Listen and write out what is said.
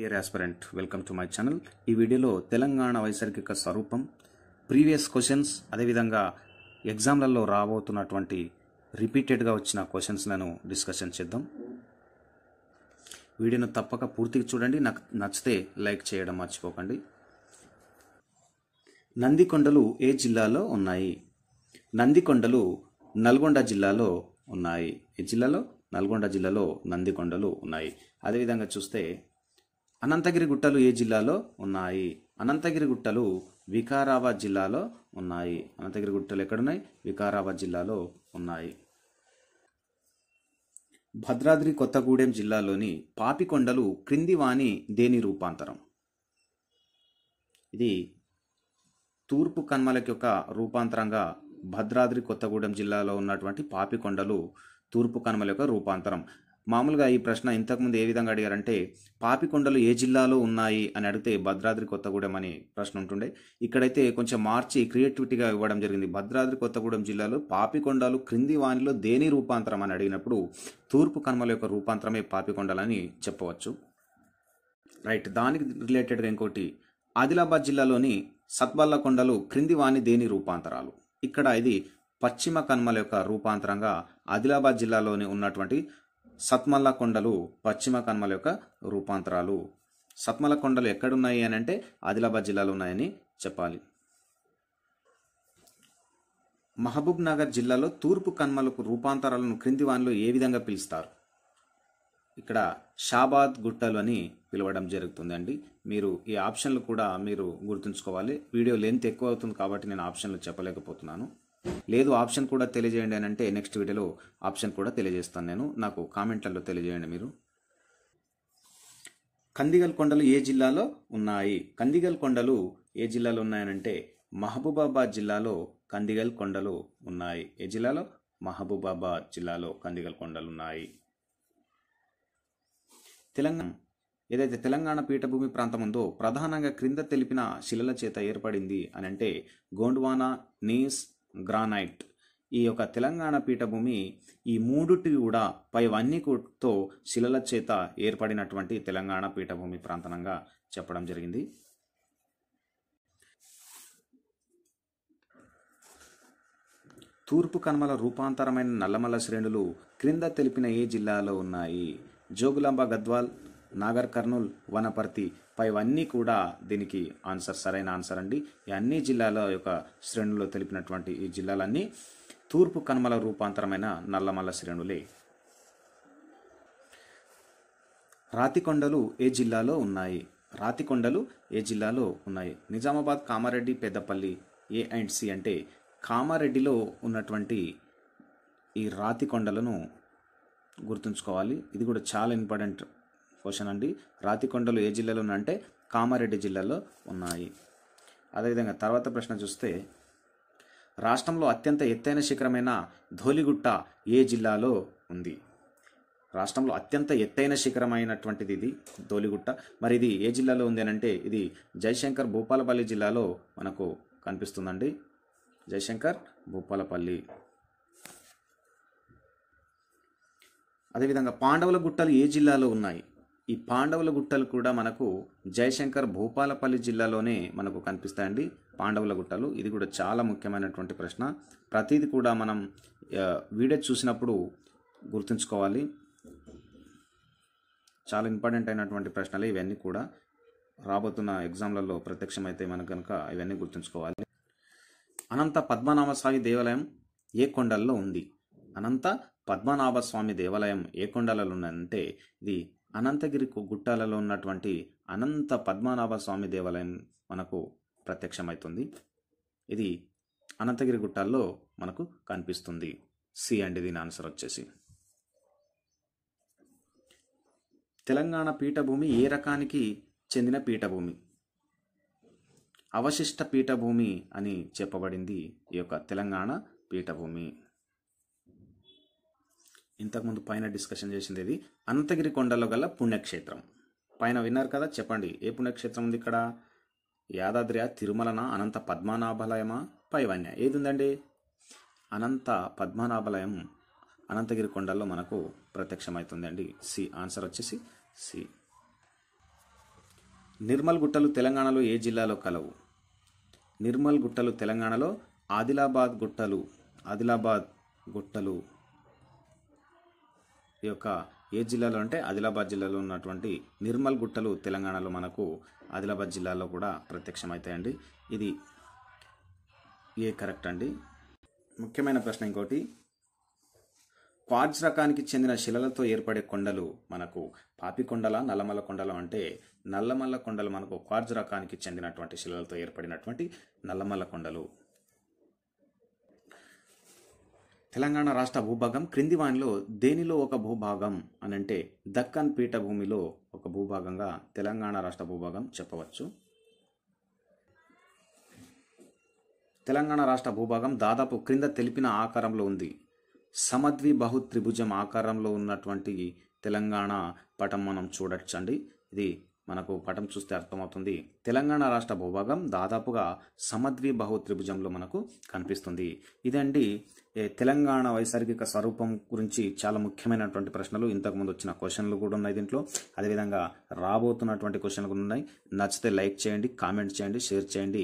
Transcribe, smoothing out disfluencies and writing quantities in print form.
Dear aspirant, welcome to my channel. ఈ వీడియోలో తెలంగాణ వైసర్గిక స్వరూపం, ప్రీవియస్ క్వశ్చన్స్, అదేవిధంగా ఎగ్జామ్లలో రాబోతున్నటువంటి రిపీటెడ్గా వచ్చిన క్వశ్చన్స్లను డిస్కషన్ చేద్దాం. వీడియోను తప్పక పూర్తిగా చూడండి. నాకు నచ్చితే లైక్ చేయడం మర్చిపోకండి. నందికొండలు ఏ జిల్లాలో ఉన్నాయి? నందికొండలు నల్గొండ జిల్లాలో ఉన్నాయి. ఏ జిల్లాలో? నల్గొండ జిల్లాలో నందికొండలు ఉన్నాయి. అదేవిధంగా చూస్తే అనంతగిరి గుట్టలు ఏ జిల్లాలో ఉన్నాయి? అనంతగిరి గుట్టలు వికారాబాద్ జిల్లాలో ఉన్నాయి. అనంతగిరి గుట్టలు ఎక్కడున్నాయి? వికారాబాద్ జిల్లాలో ఉన్నాయి. భద్రాద్రి కొత్తగూడెం జిల్లాలోని పాపికొండలు క్రింది వాని దేని రూపాంతరం? ఇది తూర్పు కన్మలకి యొక్క రూపాంతరంగా భద్రాద్రి కొత్తగూడెం జిల్లాలో ఉన్నటువంటి పాపికొండలు తూర్పు కనుమల యొక్క రూపాంతరం. మామూలుగా ఈ ప్రశ్న ఇంతకుముందు ఏ విధంగా అడిగారంటే, పాపికొండలు ఏ జిల్లాలో ఉన్నాయి అని అడిగితే భద్రాద్రి కొత్తగూడెం అని ప్రశ్న ఉంటుండే. ఇక్కడైతే కొంచెం మార్చి క్రియేటివిటీగా ఇవ్వడం జరిగింది. భద్రాద్రి కొత్తగూడెం జిల్లాలో పాపికొండలు క్రింది వానిలో దేని రూపాంతరం అని అడిగినప్పుడు తూర్పు కనుమల యొక్క రూపాంతరమే పాపికొండలని చెప్పవచ్చు. రైట్. దానికి రిలేటెడ్గా ఇంకోటి, ఆదిలాబాద్ జిల్లాలోని సత్బల్ల కొండలు క్రింది వాని దేని రూపాంతరాలు? ఇక్కడ ఇది పశ్చిమ కనుమల యొక్క రూపాంతరంగా ఆదిలాబాద్ జిల్లాలోని ఉన్నటువంటి సత్మల్ల కొండలు పశ్చిమ కనుమల యొక్క రూపాంతరాలు. సత్మల్ల కొండలు ఎక్కడున్నాయి అని అంటే ఆదిలాబాద్ జిల్లాలో ఉన్నాయని చెప్పాలి. మహబూబ్ నగర్ జిల్లాలో తూర్పు కనుమలకు రూపాంతరాలను క్రింది వానిలో ఏ విధంగా పిలుస్తారు? ఇక్కడ షాబాద్ గుట్టలు అని పిలవడం జరుగుతుందండి. మీరు ఈ ఆప్షన్లు కూడా మీరు గుర్తుంచుకోవాలి. వీడియో లెంత్ ఎక్కువ అవుతుంది కాబట్టి నేను ఆప్షన్లు చెప్పలేకపోతున్నాను. లేదు ఆప్షన్ కూడా తెలియజేయండి అని అంటే నెక్స్ట్ వీడియోలో ఆప్షన్ కూడా తెలియజేస్తాను నేను. నాకు కామెంట్లలో తెలియజేయండి మీరు. కందిగల్ కొండలు ఏ జిల్లాలో ఉన్నాయి? కందిగల్ కొండలు ఏ జిల్లాలో ఉన్నాయనంటే మహబూబాబాద్ జిల్లాలో కందిగల్ కొండలు ఉన్నాయి. ఏ జిల్లాలో? మహబూబాబాద్ జిల్లాలో కందిగల్ కొండలు ఉన్నాయి. ఏదైతే తెలంగాణ పీఠభూమి ప్రాంతం ఉందో ప్రధానంగా క్రింద తెలిపిన శిలల చేత ఏర్పడింది అని అంటే గోండ్వానా, నీస్, గ్రానైట్. ఈ యొక్క తెలంగాణ పీఠభూమి ఈ మూడుటి కూడా పైవన్నీతో శిలల చేత ఏర్పడినటువంటి తెలంగాణ పీఠభూమి ప్రాంతంగా చెప్పడం జరిగింది. తూర్పు కనుమల రూపాంతరమైన నల్లమల్ల శ్రేణులు క్రింద తెలిపిన ఏ జిల్లాలో ఉన్నాయి? జోగులాంబ గద్వాల్, నాగర్ కర్నూల్, వనపర్తి. పైవన్నీ కూడా దీనికి ఆన్సర్, సరైన ఆన్సర్ అండి. ఈ అన్ని జిల్లాల యొక్క శ్రేణుల్లో తెలిపినటువంటి ఈ జిల్లాలన్నీ తూర్పు కనుమల రూపాంతరమైన నల్లమల్ల శ్రేణులే. రాతికొండలు ఏ జిల్లాలో ఉన్నాయి? రాతికొండలు ఏ జిల్లాలో ఉన్నాయి? Nizamabad, Kamareddy, Peddapalli. A and C అంటే కామారెడ్డిలో ఉన్నటువంటి ఈ రాతికొండలను గుర్తుంచుకోవాలి. ఇది కూడా చాలా ఇంపార్టెంట్ క్వశ్చన్ అండి. రాతికొండలు ఏ జిల్లాలో ఉన్నాయంటే కామారెడ్డి జిల్లాలో ఉన్నాయి. అదేవిధంగా తర్వాత ప్రశ్న చూస్తే, రాష్ట్రంలో అత్యంత ఎత్తైన శిఖరమైన ధోలిగుట్ట ఏ జిల్లాలో ఉంది? రాష్ట్రంలో అత్యంత ఎత్తైన శిఖరమైనటువంటిది ఇది ధోలిగుట్ట. మరి ఇది ఏ జిల్లాలో ఉంది అని అంటే ఇది జయశంకర్ భూపాలపల్లి జిల్లాలో మనకు కనిపిస్తుందండి. జయశంకర్ భూపాలపల్లి. అదేవిధంగా పాండవుల గుట్టలు ఏ జిల్లాలో ఉన్నాయి? ఈ పాండవుల గుట్టలు కూడా మనకు జయశంకర్ భూపాలపల్లి జిల్లాలోనే మనకు కనిపిస్తాయండి. పాండవుల గుట్టలు ఇది కూడా చాలా ముఖ్యమైనటువంటి ప్రశ్న. ప్రతిదీ కూడా మనం వీడియో చూసినప్పుడు గుర్తుంచుకోవాలి. చాలా ఇంపార్టెంట్ అయినటువంటి ప్రశ్నలు ఇవన్నీ కూడా. రాబోతున్న ఎగ్జామ్లలో ప్రత్యక్షమైతే మనకు కనుక ఇవన్నీ గుర్తుంచుకోవాలి. అనంత పద్మనాభ స్వామి దేవాలయం ఏ కొండల్లో ఉంది? అనంత పద్మనాభ స్వామి దేవాలయం ఏ కొండలలో ఉందంటే ఇది అనంతగిరి గుట్టాలలో ఉన్నటువంటి అనంత పద్మనాభ స్వామి దేవాలయం మనకు ప్రత్యక్షమవుతుంది. ఇది అనంతగిరి గుట్టాల్లో మనకు కనిపిస్తుంది. సి అండి దీని ఆన్సర్ వచ్చేసి. తెలంగాణ పీఠభూమి ఏ రకానికి చెందిన పీఠభూమి? అవశిష్ట పీఠభూమి అని చెప్పబడింది ఈ యొక్క తెలంగాణ పీఠభూమి. ఇంతకుముందు పైన డిస్కషన్ చేసింది ఇది అనంతగిరి కొండలో గల పుణ్యక్షేత్రం. పైన విన్నారు కదా, చెప్పండి ఏ పుణ్యక్షేత్రం ఉంది ఇక్కడ? యాదాద్రి, తిరుమలన, అనంత పద్మనాభాలయమా, పైవన్య? ఏది ఉందండి? అనంత పద్మనాభాలయం అనంతగిరి కొండల్లో మనకు ప్రత్యక్షమవుతుందండి. సి ఆన్సర్ వచ్చేసి సి. నిర్మల్ గుట్టలు తెలంగాణలో ఏ జిల్లాలో కలవు? నిర్మల్ గుట్టలు తెలంగాణలో ఆదిలాబాద్ గుట్టలు ఈ యొక్క ఏ జిల్లాలో అంటే ఆదిలాబాద్ జిల్లాలో ఉన్నటువంటి నిర్మల్ గుట్టలు తెలంగాణలో మనకు ఆదిలాబాద్ జిల్లాలో కూడా ప్రత్యక్షమవుతాయండి. ఇది ఏ కరెక్ట్ అండి. ముఖ్యమైన ప్రశ్న ఇంకోటి, క్వార్ట్జ్ రకానికి చెందిన శిలలతో ఏర్పడే కొండలు మనకు పాపికొండల నల్లమల్ల కొండలు అంటే నల్లమల్ల కొండలు మనకు క్వార్ట్జ్ రకానికి చెందినటువంటి శిలలతో ఏర్పడినటువంటి నల్లమల్ల కొండలు. తెలంగాణ రాష్ట్ర భూభాగం క్రింది వానిలో దేనిలో ఒక భూభాగం అని అంటే దక్కన్ పీఠభూమిలో ఒక భూభాగంగా తెలంగాణ రాష్ట్ర భూభాగం చెప్పవచ్చు. తెలంగాణ రాష్ట్ర భూభాగం దాదాపు క్రింద తెలిపిన ఆకారంలో ఉంది. సమద్విబాహు త్రిభుజం ఆకారంలో ఉన్నటువంటి తెలంగాణ పటం మనం చూడొచ్చండి. ఇది మనకు పటం చూస్తే అర్థమవుతుంది. తెలంగాణ రాష్ట్ర భూభాగం దాదాపుగా సమద్విబాహు త్రిభుజంలో మనకు కనిపిస్తుంది. ఇదండి తెలంగాణ వైసర్గిక స్వరూపం గురించి చాలా ముఖ్యమైనటువంటి ప్రశ్నలు. ఇంతకుముందు వచ్చిన క్వశ్చన్లు కూడా ఉన్నాయి దీంట్లో. అదేవిధంగా రాబోతున్నటువంటి క్వశ్చన్లు కూడా ఉన్నాయి. నచ్చితే లైక్ చేయండి, కామెంట్ చేయండి, షేర్ చేయండి.